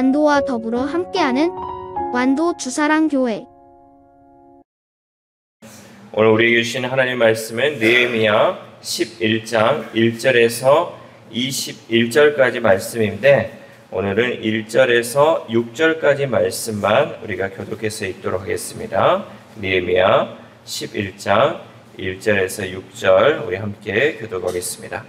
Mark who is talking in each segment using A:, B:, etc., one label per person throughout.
A: 완도와 더불어 함께하는 완도 주사랑교회.
B: 오늘 우리에게 주신 하나님 말씀은 느헤미야 11장 1절에서 21절까지 말씀인데, 오늘은 1절에서 6절까지 말씀만 우리가 교독해서 읽도록 하겠습니다. 느헤미야 11장 1절에서 6절 우리 함께 교독하겠습니다.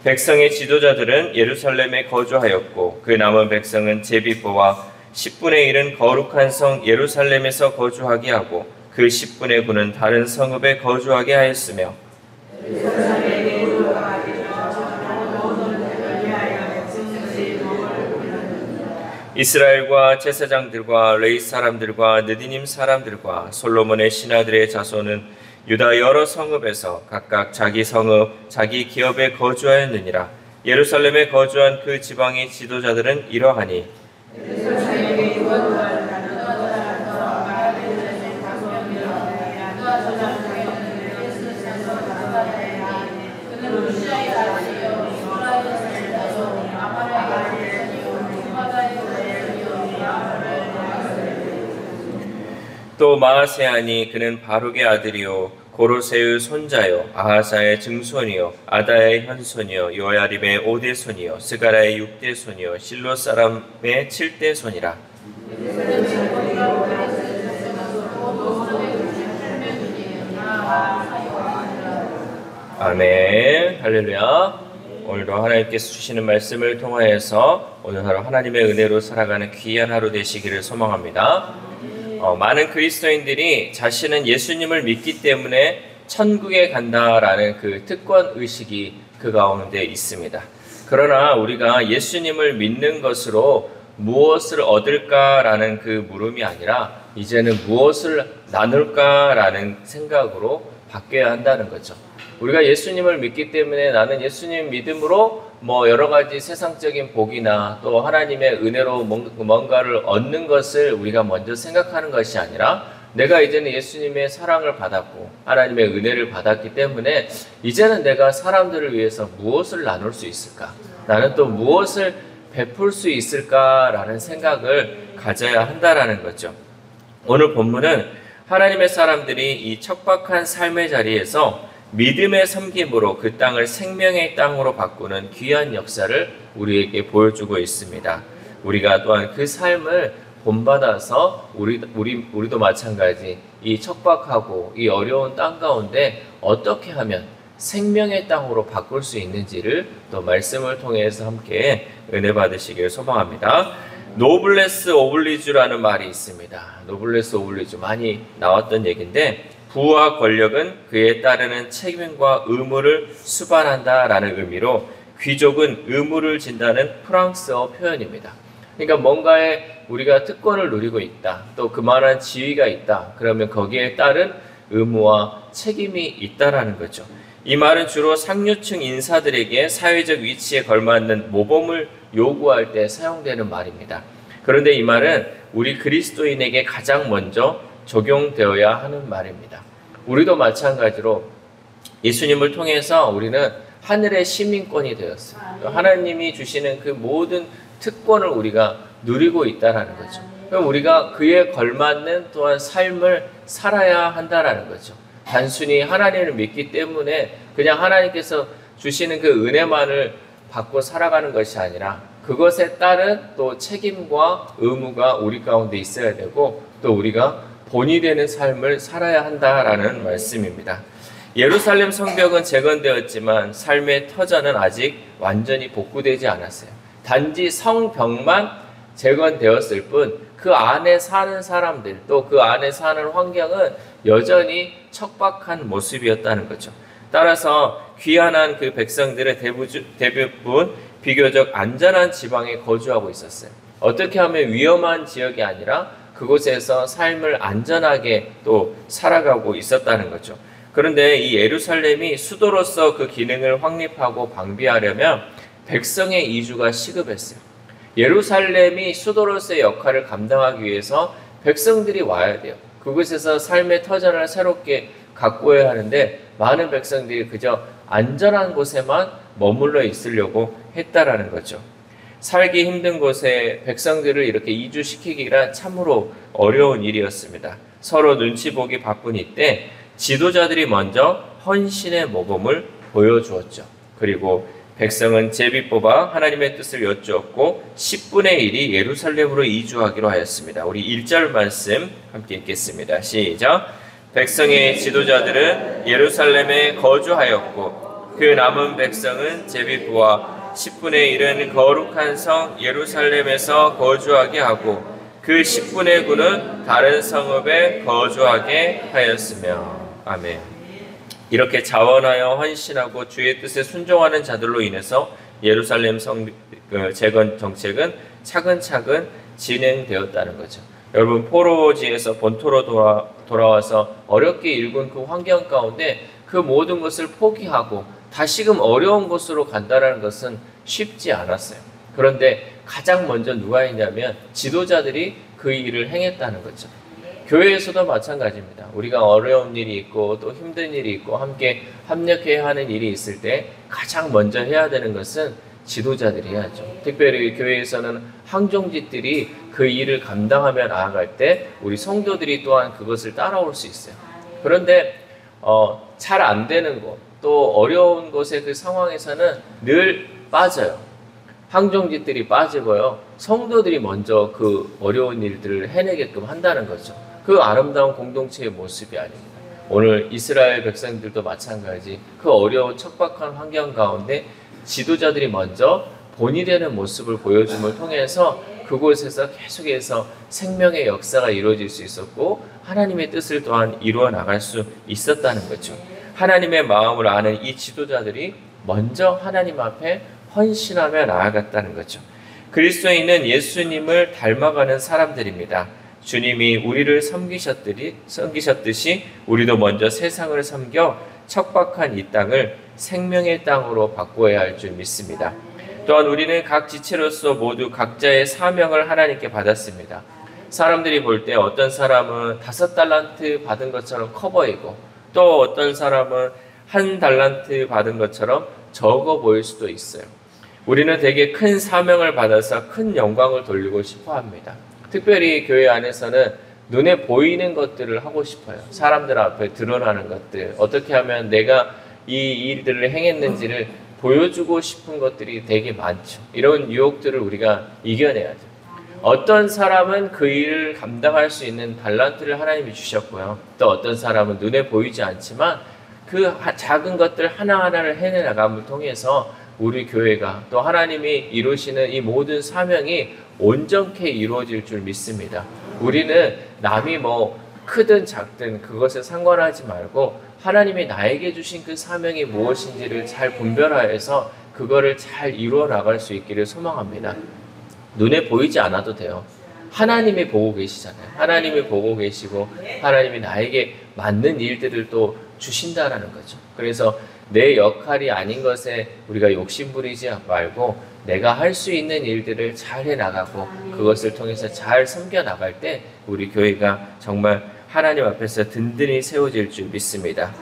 B: 백성의 지도자들은 예루살렘에 거주하였고 그 남은 백성은 제비포와 10분의 1은 거룩한 성 예루살렘에서 거주하게 하고 그 10분의 9는 다른 성읍에 거주하게 하였으며, 이스라엘과 제사장들과 레위 사람들과 느디님 사람들과 솔로몬의 신하들의 자손은 유다 여러 성읍에서 각각 자기 성읍, 자기 기업에 거주하였느니라. 예루살렘에 거주한 그 지방의 지도자들은 이러하니, 또 마아세아니 그는 바룩의 아들이요 고로세의 손자요 아하사의 증손이요 아다의 현손이요 요야립의 5대 손이요 스가라의 6대 손이요 실로 사람의 7대 손이라. 아멘. 할렐루야. 오늘도 하나님께서 주시는 말씀을 통하여서 오늘 하루 하나님의 은혜로 살아가는 귀한 하루 되시기를 소망합니다. 많은 그리스도인들이 자신은 예수님을 믿기 때문에 천국에 간다라는 그 특권 의식이 그 가운데 있습니다. 그러나 우리가 예수님을 믿는 것으로 무엇을 얻을까라는 그 물음이 아니라 이제는 무엇을 나눌까라는 생각으로 바뀌어야 한다는 거죠. 우리가 예수님을 믿기 때문에 나는 예수님 믿음으로 여러 가지 세상적인 복이나 또 하나님의 은혜로 뭔가를 얻는 것을 우리가 먼저 생각하는 것이 아니라, 내가 이제는 예수님의 사랑을 받았고 하나님의 은혜를 받았기 때문에 이제는 내가 사람들을 위해서 무엇을 나눌 수 있을까? 나는 또 무엇을 베풀 수 있을까라는 생각을 가져야 한다라는 거죠. 오늘 본문은 하나님의 사람들이 이 척박한 삶의 자리에서 믿음의 섬김으로 그 땅을 생명의 땅으로 바꾸는 귀한 역사를 우리에게 보여주고 있습니다. 우리가 또한 그 삶을 본받아서 우리도 마찬가지 이 척박하고 이 어려운 땅 가운데 어떻게 하면 생명의 땅으로 바꿀 수 있는지를 또 말씀을 통해서 함께 은혜 받으시길 소망합니다. 노블레스 오블리주라는 말이 있습니다. 노블레스 오블리주 많이 나왔던 얘기인데, 부와 권력은 그에 따르는 책임과 의무를 수반한다라는 의미로 귀족은 의무를 진다는 프랑스어 표현입니다. 그러니까 뭔가에 우리가 특권을 누리고 있다, 또 그만한 지위가 있다, 그러면 거기에 따른 의무와 책임이 있다라는 거죠. 이 말은 주로 상류층 인사들에게 사회적 위치에 걸맞는 모범을 요구할 때 사용되는 말입니다. 그런데 이 말은 우리 그리스도인에게 가장 먼저 적용되어야 하는 말입니다. 우리도 마찬가지로 예수님을 통해서 우리는 하늘의 시민권이 되었어요. 하나님이 주시는 그 모든 특권을 우리가 누리고 있다는 거죠. 그럼 우리가 그에 걸맞는 또한 삶을 살아야 한다는 거죠. 단순히 하나님을 믿기 때문에 그냥 하나님께서 주시는 그 은혜만을 받고 살아가는 것이 아니라 그것에 따른 또 책임과 의무가 우리 가운데 있어야 되고, 또 우리가 본이 되는 삶을 살아야 한다라는 말씀입니다. 예루살렘 성벽은 재건되었지만 삶의 터전은 아직 완전히 복구되지 않았어요. 단지 성벽만 재건되었을 뿐 그 안에 사는 사람들, 또 그 안에 사는 환경은 여전히 척박한 모습이었다는 거죠. 따라서 귀환한 그 백성들의 대부분 비교적 안전한 지방에 거주하고 있었어요. 어떻게 하면 위험한 지역이 아니라 그곳에서 삶을 안전하게 또 살아가고 있었다는 거죠. 그런데 이 예루살렘이 수도로서 그 기능을 확립하고 방비하려면 백성의 이주가 시급했어요. 예루살렘이 수도로서의 역할을 감당하기 위해서 백성들이 와야 돼요. 그곳에서 삶의 터전을 새롭게 가꾸어야 하는데 많은 백성들이 그저 안전한 곳에만 머물러 있으려고 했다라는 거죠. 살기 힘든 곳에 백성들을 이렇게 이주시키기가 참으로 어려운 일이었습니다. 서로 눈치 보기 바쁜 이때 지도자들이 먼저 헌신의 모범을 보여주었죠. 그리고 백성은 제비 뽑아 하나님의 뜻을 여쭈었고 10분의 1이 예루살렘으로 이주하기로 하였습니다. 우리 1절 말씀 함께 읽겠습니다. 시작. 백성의 지도자들은 예루살렘에 거주하였고 그 남은 백성은 제비 뽑아 10분의 1은 거룩한 성 예루살렘에서 거주하게 하고 그 10분의 9는 다른 성읍에 거주하게 하였으며. 아멘. 이렇게 자원하여 헌신하고 주의 뜻에 순종하는 자들로 인해서 예루살렘 성 재건 정책은 차근차근 진행되었다는 거죠. 여러분, 포로지에서 본토로 돌아와서 어렵게 일군 그 환경 가운데 그 모든 것을 포기하고 다시금 어려운 곳으로 간다는 것은 쉽지 않았어요. 그런데 가장 먼저 누가 했냐면 지도자들이 그 일을 행했다는 거죠. 교회에서도 마찬가지입니다. 우리가 어려운 일이 있고 또 힘든 일이 있고 함께 협력해야 하는 일이 있을 때 가장 먼저 해야 되는 것은 지도자들이 해야죠. 특별히 교회에서는 항종직들이 그 일을 감당하며 나아갈 때 우리 성도들이 또한 그것을 따라올 수 있어요. 그런데 잘 안 되는 곳, 또 어려운 곳의 그 상황에서는 늘 빠져요. 항종직들이 빠지고요. 성도들이 먼저 그 어려운 일들을 해내게끔 한다는 거죠. 그 아름다운 공동체의 모습이 아닙니다. 오늘 이스라엘 백성들도 마찬가지 그 어려운 척박한 환경 가운데 지도자들이 먼저 본이 되는 모습을 보여줌을 통해서 그곳에서 계속해서 생명의 역사가 이루어질 수 있었고 하나님의 뜻을 또한 이루어 나갈 수 있었다는 거죠. 하나님의 마음을 아는 이 지도자들이 먼저 하나님 앞에 헌신하며 나아갔다는 거죠. 그리스도인은 예수님을 닮아가는 사람들입니다. 주님이 우리를 섬기셨듯이 우리도 먼저 세상을 섬겨 척박한 이 땅을 생명의 땅으로 바꾸어야 할 줄 믿습니다. 또한 우리는 각 지체로서 모두 각자의 사명을 하나님께 받았습니다. 사람들이 볼 때 어떤 사람은 5달란트 받은 것처럼 커 보이고 또 어떤 사람은 1달란트 받은 것처럼 적어 보일 수도 있어요. 우리는 되게 큰 사명을 받아서 큰 영광을 돌리고 싶어 합니다. 특별히 교회 안에서는 눈에 보이는 것들을 하고 싶어요. 사람들 앞에 드러나는 것들, 어떻게 하면 내가 이 일들을 행했는지를 보여주고 싶은 것들이 되게 많죠. 이런 유혹들을 우리가 이겨내야죠. 어떤 사람은 그 일을 감당할 수 있는 달란트를 하나님이 주셨고요. 또 어떤 사람은 눈에 보이지 않지만 그 작은 것들 하나하나를 해내나감을 통해서 우리 교회가 또 하나님이 이루시는 이 모든 사명이 온전케 이루어질 줄 믿습니다. 우리는 남이 크든 작든 그것에 상관하지 말고 하나님이 나에게 주신 그 사명이 무엇인지를 잘 분별하여서 그거를 잘 이루어 나갈 수 있기를 소망합니다. 눈에 보이지 않아도 돼요. 하나님이 보고 계시잖아요. 하나님이 보고 계시고 하나님이 나에게 맞는 일들을 또 주신다라는 거죠. 그래서 내 역할이 아닌 것에 우리가 욕심부리지 말고 내가 할 수 있는 일들을 잘 해나가고 그것을 통해서 잘 섬겨나갈 때 우리 교회가 정말 하나님 앞에서 든든히 세워질 줄 믿습니다.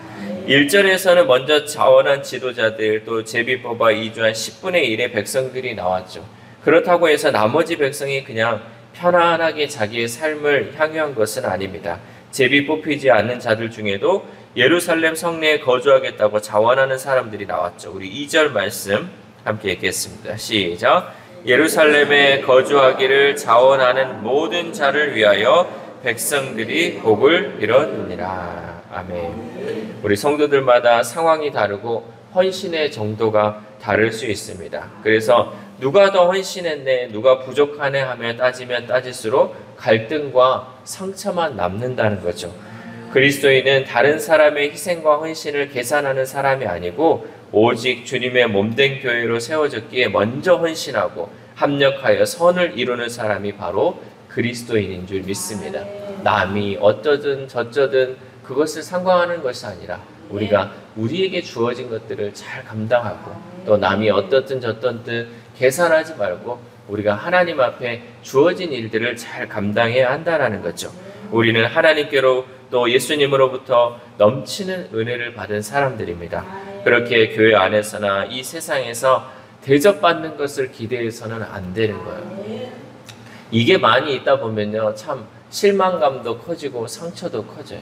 B: 1절에서는 먼저 자원한 지도자들 또 제비 뽑아 이주한 10분의 1의 백성들이 나왔죠. 그렇다고 해서 나머지 백성이 그냥 편안하게 자기의 삶을 향유한 것은 아닙니다. 제비 뽑히지 않는 자들 중에도 예루살렘 성내에 거주하겠다고 자원하는 사람들이 나왔죠. 우리 2절 말씀 함께 읽겠습니다. 시작. 예루살렘에 거주하기를 자원하는 모든 자를 위하여 백성들이 복을 빌었느니라. 아멘. 우리 성도들마다 상황이 다르고 헌신의 정도가 다를 수 있습니다. 그래서 누가 더 헌신했네, 누가 부족하네 하며 따지면 따질수록 갈등과 상처만 남는다는 거죠. 그리스도인은 다른 사람의 희생과 헌신을 계산하는 사람이 아니고 오직 주님의 몸된 교회로 세워졌기에 먼저 헌신하고 합력하여 선을 이루는 사람이 바로 그리스도인인 줄 믿습니다. 남이 어쩌든 저쩌든 그것을 상관하는 것이 아니라 우리가 우리에게 주어진 것들을 잘 감당하고 또 남이 어떻든 저떻든 계산하지 말고 우리가 하나님 앞에 주어진 일들을 잘 감당해야 한다는 거죠. 우리는 하나님께로 또 예수님으로부터 넘치는 은혜를 받은 사람들입니다. 그렇게 교회 안에서나 이 세상에서 대접받는 것을 기대해서는 안 되는 거예요. 이게 많이 있다 보면요, 참 실망감도 커지고 상처도 커져요.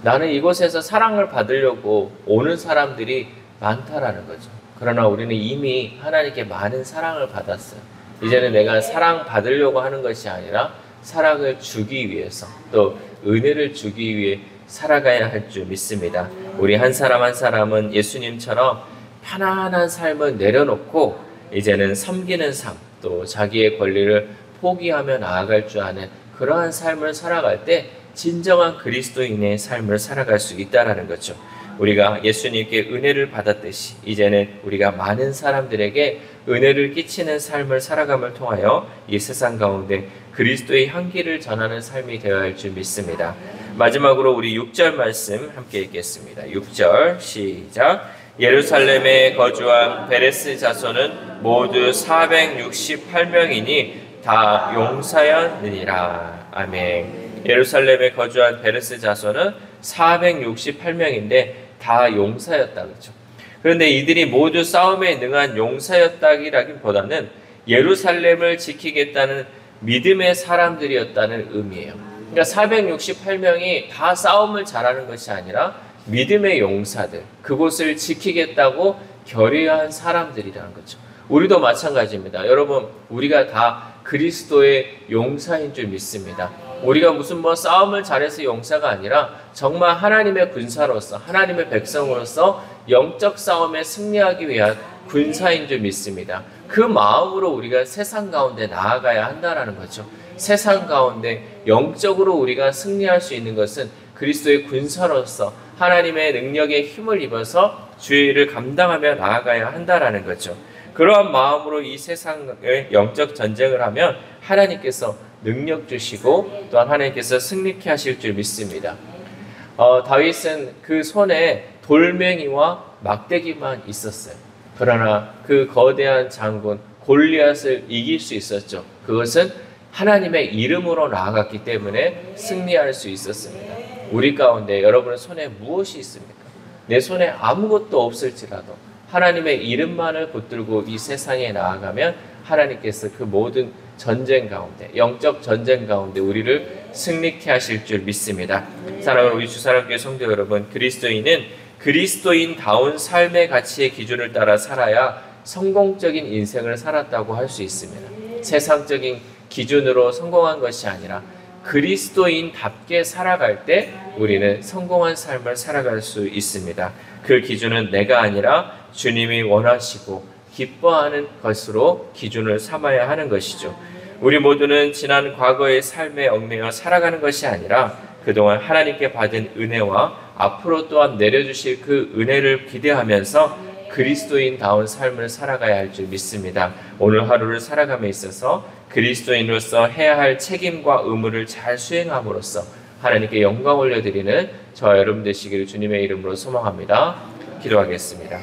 B: 나는 이곳에서 사랑을 받으려고 오는 사람들이 많다라는 거죠. 그러나 우리는 이미 하나님께 많은 사랑을 받았어요. 이제는 내가 사랑받으려고 하는 것이 아니라 사랑을 주기 위해서, 또 은혜를 주기 위해 살아가야 할 줄 믿습니다. 우리 한 사람 한 사람은 예수님처럼 편안한 삶을 내려놓고 이제는 섬기는 삶, 또 자기의 권리를 포기하며 나아갈 줄 아는 그러한 삶을 살아갈 때 진정한 그리스도인의 삶을 살아갈 수 있다는 거죠. 우리가 예수님께 은혜를 받았듯이 이제는 우리가 많은 사람들에게 은혜를 끼치는 삶을 살아감을 통하여 이 세상 가운데 그리스도의 향기를 전하는 삶이 되어야 할 줄 믿습니다. 마지막으로 우리 6절 말씀 함께 읽겠습니다. 6절 시작. 예루살렘에 거주한 베레스 자손은 모두 468명이니 다 용사였느니라. 아멘. 예루살렘에 거주한 베레스 자손은 468명인데 다 용사였다 그렇죠. 그런데 이들이 모두 싸움에 능한 용사였다기보다는 예루살렘을 지키겠다는 믿음의 사람들이었다는 의미예요. 그러니까 468명이 다 싸움을 잘하는 것이 아니라 믿음의 용사들, 그곳을 지키겠다고 결의한 사람들이라는 거죠. 우리도 마찬가지입니다. 여러분, 우리가 다 그리스도의 용사인 줄 믿습니다. 우리가 무슨 싸움을 잘해서 용사가 아니라 정말 하나님의 군사로서, 하나님의 백성으로서 영적 싸움에 승리하기 위한 군사인 줄 믿습니다. 그 마음으로 우리가 세상 가운데 나아가야 한다는 거죠. 세상 가운데 영적으로 우리가 승리할 수 있는 것은 그리스도의 군사로서 하나님의 능력에 힘을 입어서 주의 일을 감당하며 나아가야 한다는 거죠. 그러한 마음으로 이 세상의 영적 전쟁을 하면 하나님께서 능력 주시고 또한 하나님께서 승리케 하실 줄 믿습니다. 다윗은 그 손에 돌멩이와 막대기만 있었어요. 그러나 그 거대한 장군 골리앗을 이길 수 있었죠. 그것은 하나님의 이름으로 나아갔기 때문에 승리할 수 있었습니다. 우리 가운데 여러분의 손에 무엇이 있습니까? 내 손에 아무것도 없을지라도 하나님의 이름만을 붙들고 이 세상에 나아가면 하나님께서 그 모든 전쟁 가운데, 영적 전쟁 가운데 우리를 승리케 하실 줄 믿습니다. 사랑하는 우리 주사랑교회 성도 여러분, 그리스도인은 그리스도인다운 삶의 가치의 기준을 따라 살아야 성공적인 인생을 살았다고 할 수 있습니다. 세상적인 기준으로 성공한 것이 아니라 그리스도인답게 살아갈 때 우리는 성공한 삶을 살아갈 수 있습니다. 그 기준은 내가 아니라 주님이 원하시고 기뻐하는 것으로 기준을 삼아야 하는 것이죠. 우리 모두는 지난 과거의 삶에 얽매여 살아가는 것이 아니라 그동안 하나님께 받은 은혜와 앞으로 또한 내려주실 그 은혜를 기대하면서 그리스도인다운 삶을 살아가야 할 줄 믿습니다. 오늘 하루를 살아감에 있어서 그리스도인으로서 해야 할 책임과 의무를 잘 수행함으로써 하나님께 영광 올려드리는 저와 여러분 되시기를 주님의 이름으로 소망합니다. 기도하겠습니다.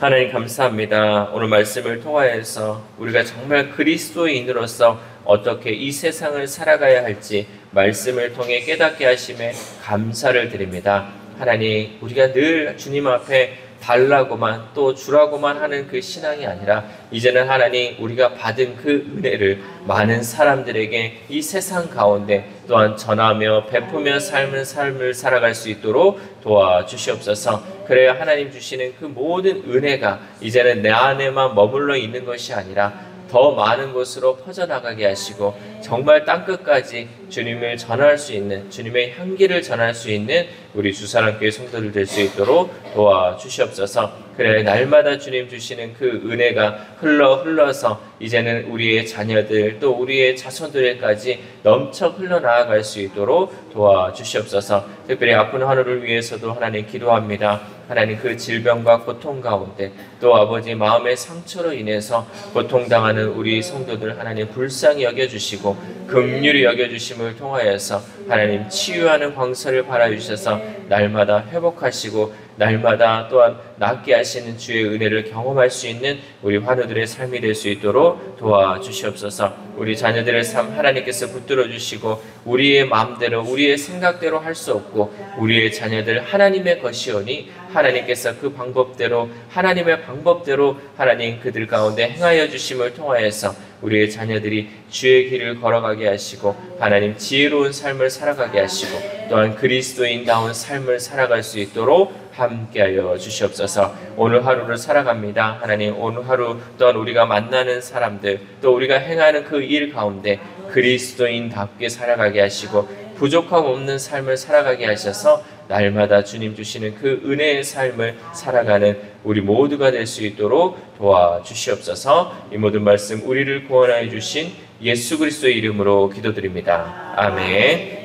B: 하나님 감사합니다. 오늘 말씀을 통하여서 우리가 정말 그리스도인으로서 어떻게 이 세상을 살아가야 할지 말씀을 통해 깨닫게 하심에 감사를 드립니다. 하나님, 우리가 늘 주님 앞에 달라고만 또 주라고만 하는 그 신앙이 아니라 이제는 하나님, 우리가 받은 그 은혜를 많은 사람들에게 이 세상 가운데 또한 전하며 베푸며 삶을 살아갈 수 있도록 도와주시옵소서. 그래야 하나님 주시는 그 모든 은혜가 이제는 내 안에만 머물러 있는 것이 아니라 더 많은 곳으로 퍼져나가게 하시고 정말 땅끝까지 주님을 전할 수 있는, 주님의 향기를 전할 수 있는 우리 주사랑교회 성도들 될 수 있도록 도와주시옵소서. 그래 날마다 주님 주시는 그 은혜가 흘러서 이제는 우리의 자녀들 또 우리의 자손들에까지 넘쳐 흘러나아갈 수 있도록 도와주시옵소서. 특별히 아픈 하루를 위해서도 하나님 기도합니다. 하나님, 그 질병과 고통 가운데 또 아버지 마음의 상처로 인해서 고통당하는 우리 성도들 하나님 불쌍히 여겨주시고 여겨주시고 긍휼히 여겨주심을 통하여서 하나님 치유하는 광선을 발하여주셔서 날마다 회복하시고 날마다 또한 낫게 하시는 주의 은혜를 경험할 수 있는 우리 환우들의 삶이 될 수 있도록 도와주시옵소서. 우리 자녀들의 삶 하나님께서 붙들어 주시고 우리의 마음대로 우리의 생각대로 할 수 없고 우리의 자녀들 하나님의 것이오니 하나님께서 그 방법대로 하나님의 방법대로 하나님 그들 가운데 행하여 주심을 통하여서 우리의 자녀들이 주의 길을 걸어가게 하시고 하나님 지혜로운 삶을 살아가게 하시고 또한 그리스도인다운 삶을 살아갈 수 있도록 함께하여 주시옵소서. 오늘 하루를 살아갑니다. 하나님 오늘 하루 또한 우리가 만나는 사람들 또 우리가 행하는 그 일 가운데 그리스도인답게 살아가게 하시고 부족함 없는 삶을 살아가게 하셔서 날마다 주님 주시는 그 은혜의 삶을 살아가는 우리 모두가 될 수 있도록 도와주시옵소서. 이 모든 말씀 우리를 구원하여 주신 예수 그리스도의 이름으로 기도드립니다. 아멘.